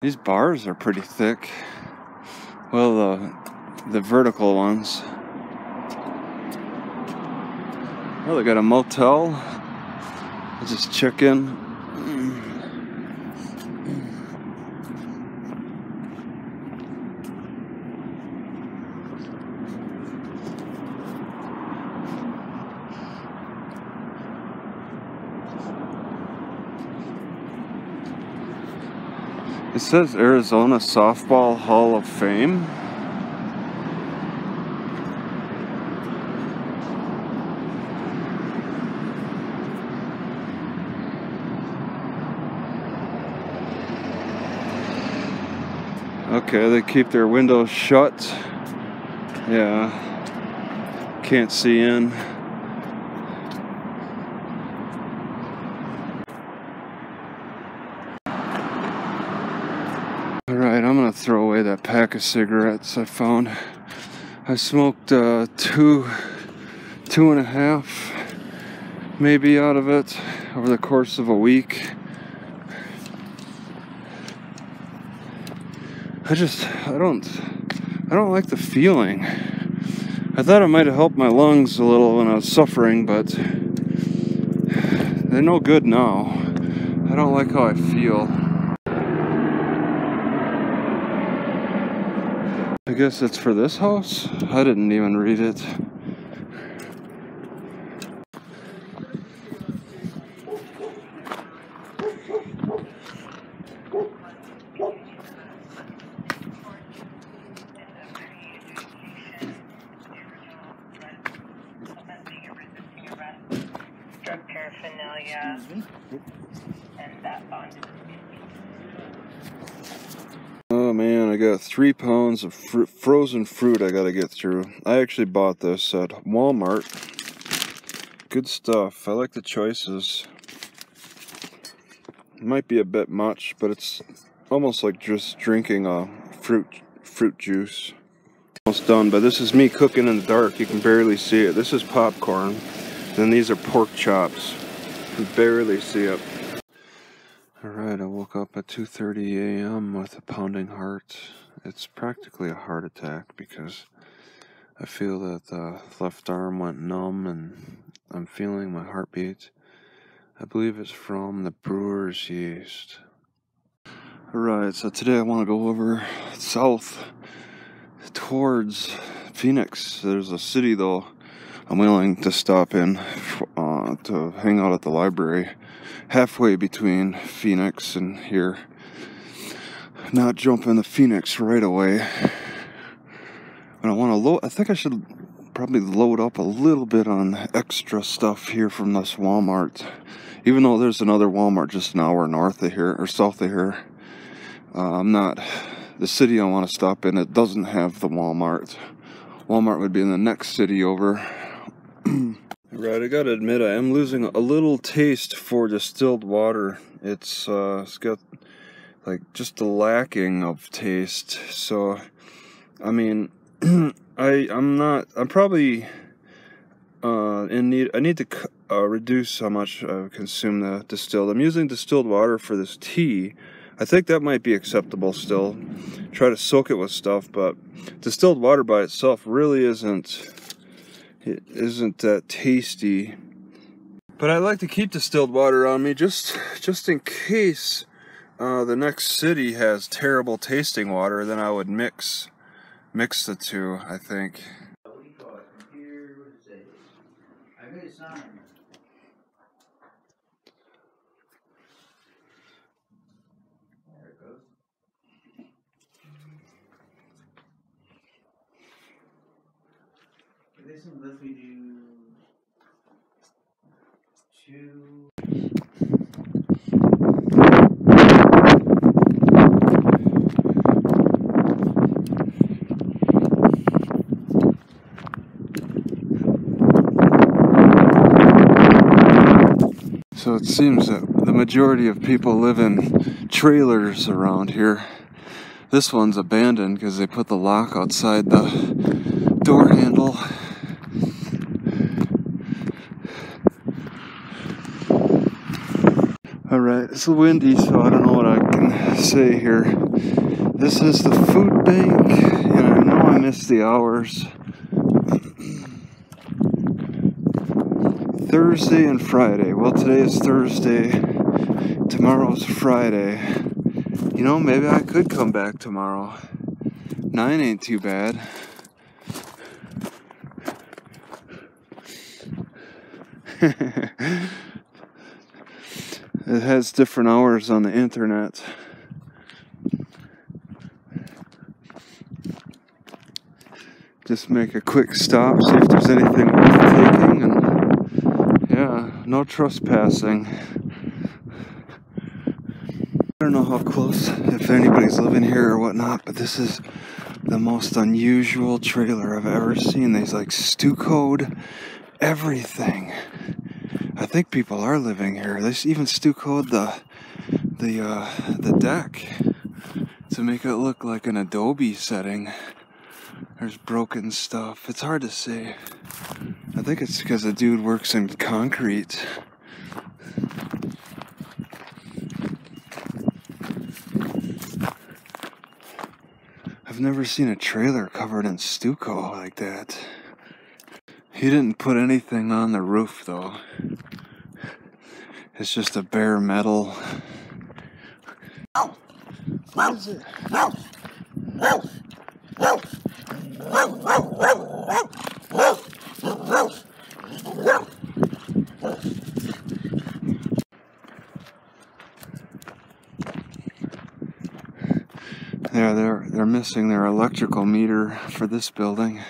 These bars are pretty thick. Well, the vertical ones. Well, they got a motel. I'll just check in. It says Arizona Softball Hall of Fame. Okay, they keep their windows shut. Yeah, can't see in. Alright, I'm gonna throw away that pack of cigarettes I found. I smoked two and a half maybe out of it over the course of a week. I don't like the feeling. I thought it might have helped my lungs a little when I was suffering, but they're no good now. I don't like how I feel. I guess it's for this house? I didn't even read it. Drug paraphernalia and that bond. Oh man, I got 3 pounds of frozen fruit I gotta get through. I actually bought this at Walmart. Good stuff. I like the choices. It might be a bit much, but it's almost like just drinking a fruit juice. Almost done, but this is me cooking in the dark. You can barely see it. This is popcorn. Then these are pork chops. You can barely see it. Alright, I woke up at 2:30 a.m. with a pounding heart. It's practically a heart attack because I feel that the left arm went numb and I'm feeling my heartbeat. I believe it's from the brewer's yeast. Alright, so today I want to go over south towards Phoenix. There's a city though I'm willing to stop in to hang out at the library halfway between Phoenix and here. Not jump into Phoenix right away. And I want to load. I think I should probably load up a little bit on extra stuff here from this Walmart. Even though there's another Walmart just an hour north of here or south of here. I'm not. The city I want to stop in, it doesn't have the Walmart. Walmart would be in the next city over. Right, I gotta admit, I am losing a little taste for distilled water. It's got like just a lacking of taste. So, I mean, I'm probably in need. I need to reduce how much I consume the distilled. I'm using distilled water for this tea. I think that might be acceptable still. Try to soak it with stuff, but distilled water by itself really isn't that tasty. But I like to keep distilled water on me just in case the next city has terrible tasting water. Then I would mix the two, I think. What do you call it? Here, what is it? I got a sign. There it goes. This one lets me do 2. So it seems that the majority of people live in trailers around here. This one's abandoned because they put the lock outside the door handle. Alright, it's windy, so I don't know what I can say here. This is the food bank, and I know I missed the hours. Thursday and Friday. Well, today is Thursday. Tomorrow's Friday. You know, maybe I could come back tomorrow. 9 ain't too bad. It has different hours on the internet. Just make a quick stop, see if there's anything worth taking, and yeah, no trespassing. I don't know how close, if anybody's living here or whatnot, but this is the most unusual trailer I've ever seen. There's like stuccoed everything. I think people are living here. They even stuccoed the deck to make it look like an Adobe setting. There's broken stuff. It's hard to say. I think it's because the dude works in concrete. I've never seen a trailer covered in stucco like that. He didn't put anything on the roof though. It's just a bare metal. What is it? Yeah, they're missing their electrical meter for this building.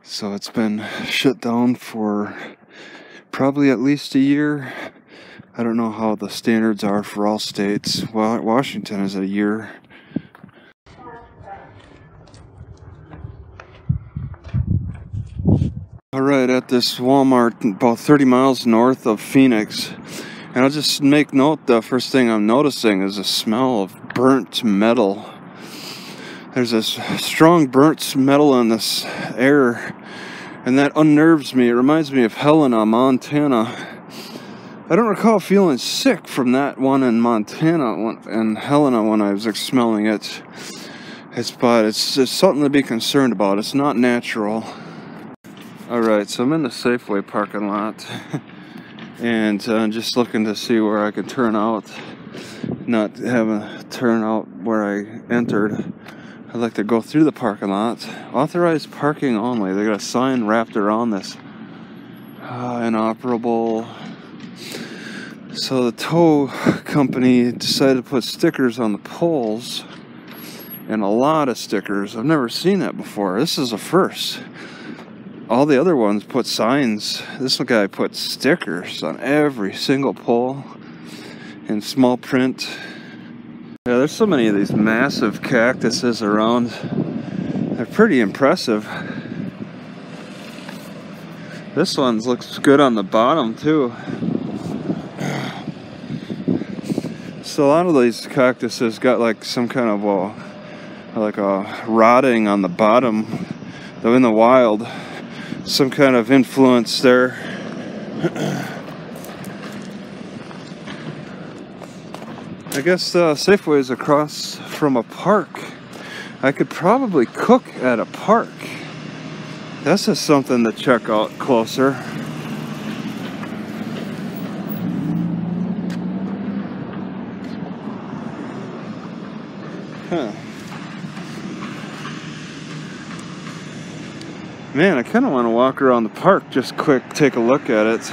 So it's been shut down for probably at least a year. I don't know how the standards are for all states. Well, Washington is a year. Alright, at this Walmart about 30 miles north of Phoenix. And I'll just make note, the first thing I'm noticing is the smell of burnt metal. There's this strong burnt smell in this air, and that unnerves me. It reminds me of Helena, Montana. I don't recall feeling sick from that one in Montana and Helena when I was smelling it. But it's just something to be concerned about. It's not natural. Alright, so I'm in the Safeway parking lot. And I'm just looking to see where I can turn out. Not have a turn out where I entered. I'd like to go through the parking lot. Authorized parking only. They got a sign wrapped around this. Inoperable. So the tow company decided to put stickers on the poles. And a lot of stickers. I've never seen that before. This is a first. All the other ones put signs. This guy put stickers on every single pole in small print. Yeah, there's so many of these massive cactuses around. They're pretty impressive. This one looks good on the bottom too. So a lot of these cactuses got like some kind of a rotting on the bottom. Though in the wild, some kind of influence there. I guess Safeway is across from a park. I could probably cook at a park. That's just something to check out closer. Huh. Man, I kind of want to walk around the park just quick, take a look at it.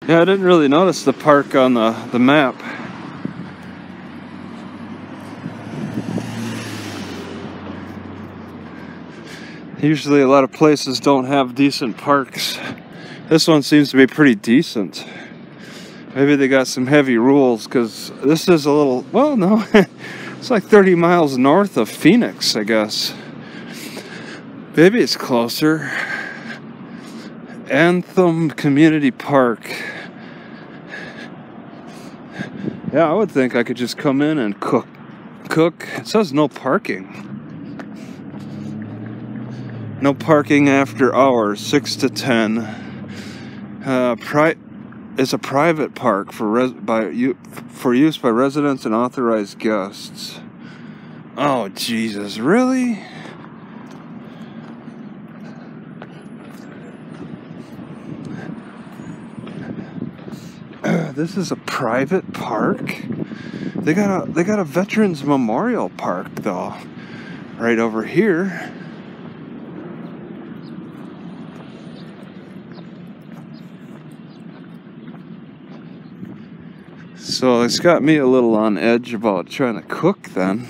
Yeah, I didn't really notice the park on the map. Usually a lot of places don't have decent parks. This one seems to be pretty decent. Maybe they got some heavy rules, because this is a little, well, no, it's like 30 miles north of Phoenix, I guess. Maybe it's closer. Anthem Community Park. Yeah, I would think I could just come in and cook. It says no parking. No parking after hours, 6 to 10. it's a private park for use by residents and authorized guests. Oh Jesus, really? This is a private park. They got a Veterans Memorial Park though, right over here. So it's got me a little on edge about trying to cook then.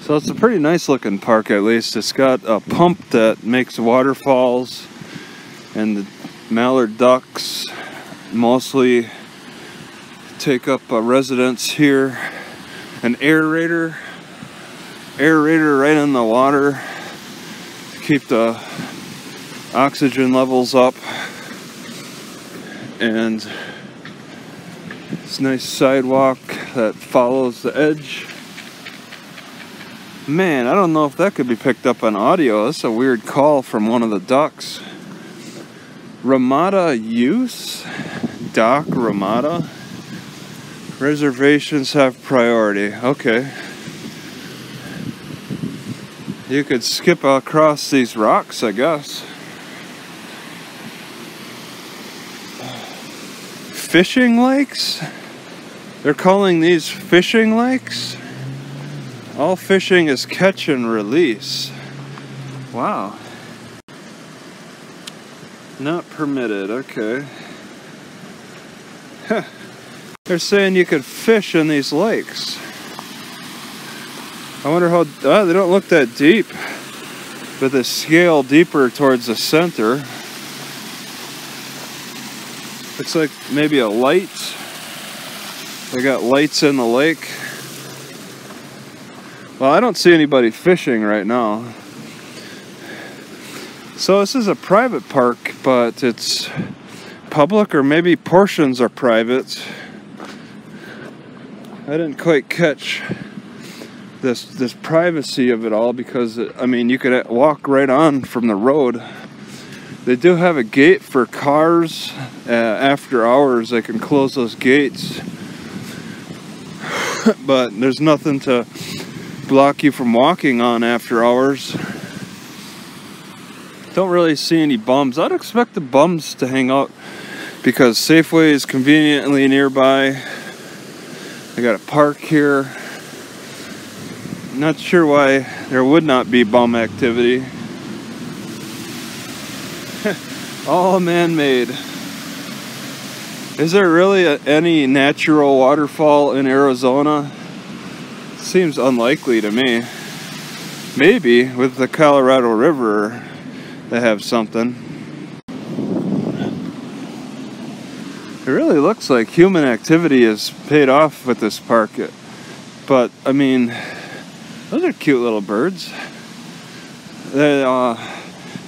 So it's a pretty nice looking park, at least. It's got a pump that makes waterfalls, and the mallard ducks mostly take up residence here. An aerator right in the water to keep the oxygen levels up. And it's a nice sidewalk that follows the edge. Man, I don't know if that could be picked up on audio. That's a weird call from one of the ducks. Ramada use? Dock Ramada? Reservations have priority. Okay. You could skip across these rocks, I guess. Fishing lakes? They're calling these fishing lakes? All fishing is catch and release. Wow. Not permitted, okay. Huh. They're saying you could fish in these lakes. I wonder how, they don't look that deep, but they scale deeper towards the center. Looks like maybe a light. They got lights in the lake. Well, I don't see anybody fishing right now. So this is a private park, but it's public, or maybe portions are private. I didn't quite catch this privacy of it all, because I mean, you could walk right on from the road. They do have a gate for cars. After hours they can close those gates, but there's nothing to block you from walking on after hours. Don't really see any bums. I'd expect the bums to hang out because Safeway is conveniently nearby. I got a park here. Not sure why there would not be bum activity. All man-made. Is there really any natural waterfall in Arizona? Seems unlikely to me. Maybe with the Colorado River they have something. It really looks like human activity is paid off with this park. But I mean, those are cute little birds. They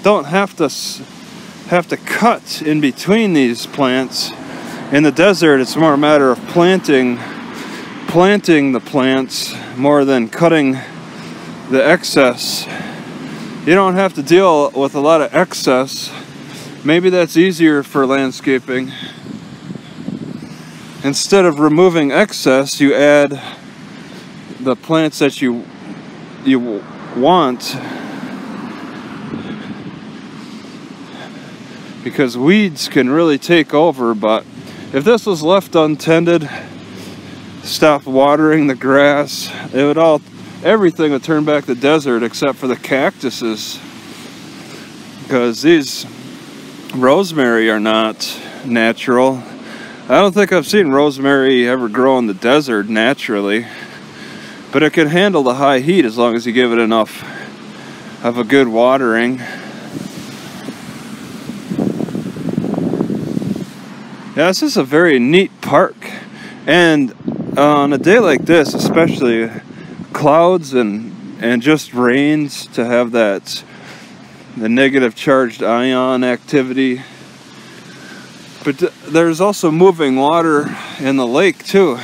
don't have to cut in between these plants. In the desert, it's more a matter of planting the plants more than cutting the excess. You don't have to deal with a lot of excess. Maybe that's easier for landscaping. Instead of removing excess, you add the plants that you want, because weeds can really take over. But if this was left untended, stop watering the grass, everything would turn back to desert except for the cactuses, because these rosemary are not natural. I don't think I've seen rosemary ever grow in the desert naturally, but it can handle the high heat as long as you give it enough of a good watering. Yeah, this is a very neat park, and on a day like this, especially clouds and just rains, to have the negative charged ion activity. But there's also moving water in the lake too.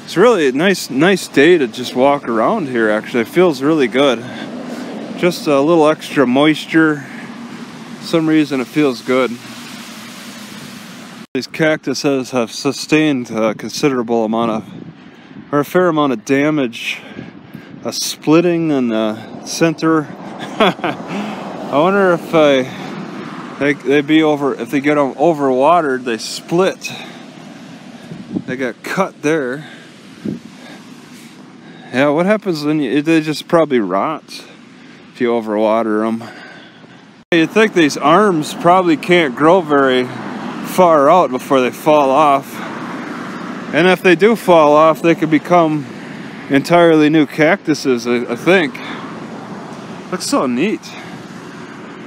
It's really a nice day to just walk around here. Actually, it feels really good. Just a little extra moisture. For some reason it feels good. These cactuses have sustained a considerable amount of, or a fair amount of damage. A splitting in the center. I wonder if they be over, if they get them overwatered, they split. They got cut there. Yeah, what happens when they just probably rot if you overwater them. You'd think these arms probably can't grow very far out before they fall off. And if they do fall off, they could become entirely new cactuses, I think. Looks so neat.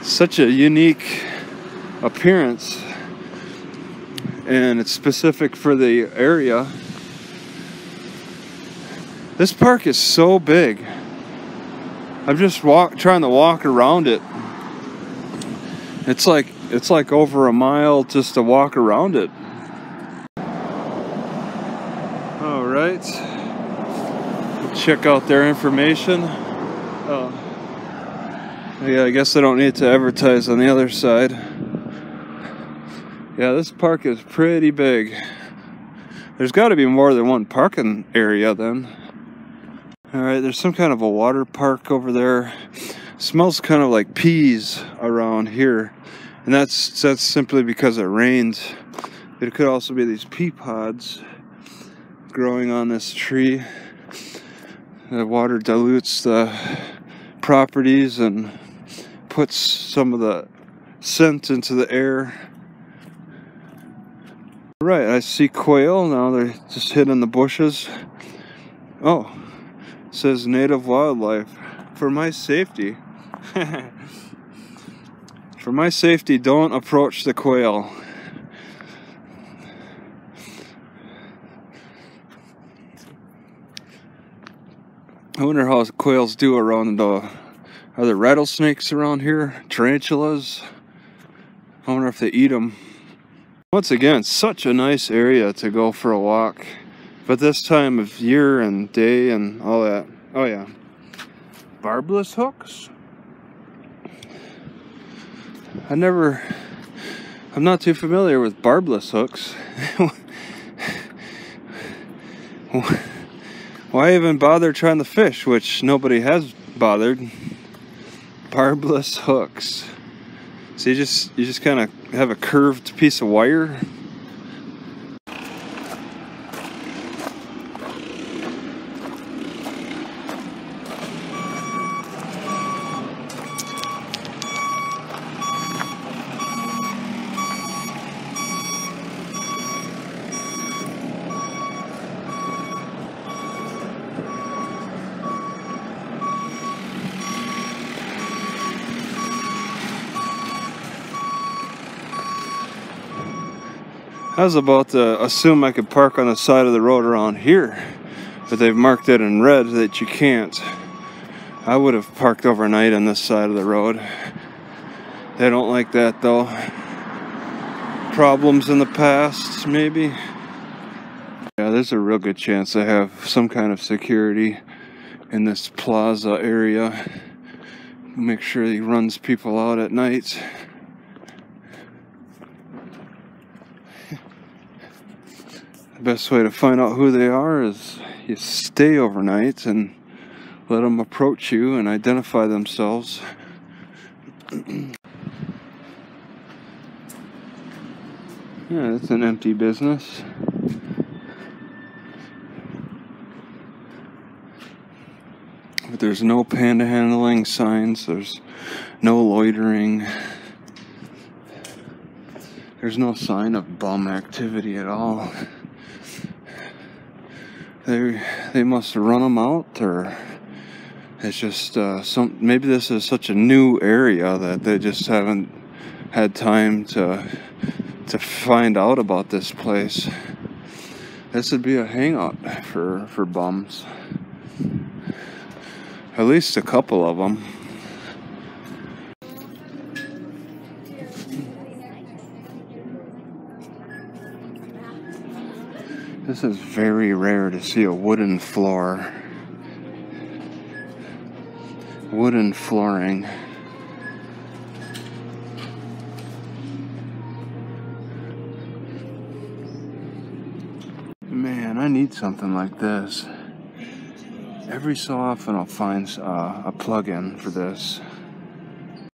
Such a unique appearance. And it's specific for the area. This park is so big. I'm just trying to walk around it. It's like over a mile just to walk around it. All right. Check out their information. Oh, yeah, I guess I don't need to advertise on the other side. Yeah, this park is pretty big. There's got to be more than one parking area then. Alright, there's some kind of a water park over there. Smells kind of like peas around here. And that's simply because it rains. It could also be these pea pods growing on this tree. The water dilutes the properties and puts some of the scent into the air. Right, I see quail. Now they're just hidden in the bushes. Oh, it says native wildlife. For my safety. For my safety, don't approach the quail. I wonder how quails do around are there rattlesnakes around here? Tarantulas? I wonder if they eat them. Once again, such a nice area to go for a walk. But this time of year and day and all that. Oh yeah. Barbless hooks? I'm not too familiar with barbless hooks. Why even bother trying to fish, which nobody has bothered? Barbless hooks. So you just kind of have a curved piece of wire. I was about to assume I could park on the side of the road around here, but they've marked it in red that you can't. I would have parked overnight on this side of the road. They don't like that though. Problems in the past, maybe. Yeah, there's a real good chance they have some kind of security in this plaza area. Make sure he runs people out at night. The best way to find out who they are is you stay overnight and let them approach you and identify themselves. Yeah, it's an empty business. But there's no panhandling signs, there's no loitering. There's no sign of bum activity at all. They must run them out, or it's just maybe this is such a new area that they just haven't had time to find out about this place. This would be a hangout for bums. At least a couple of them. This is very rare to see a wooden floor. Wooden flooring. need something like this. Every so often I'll find a plug-in for this.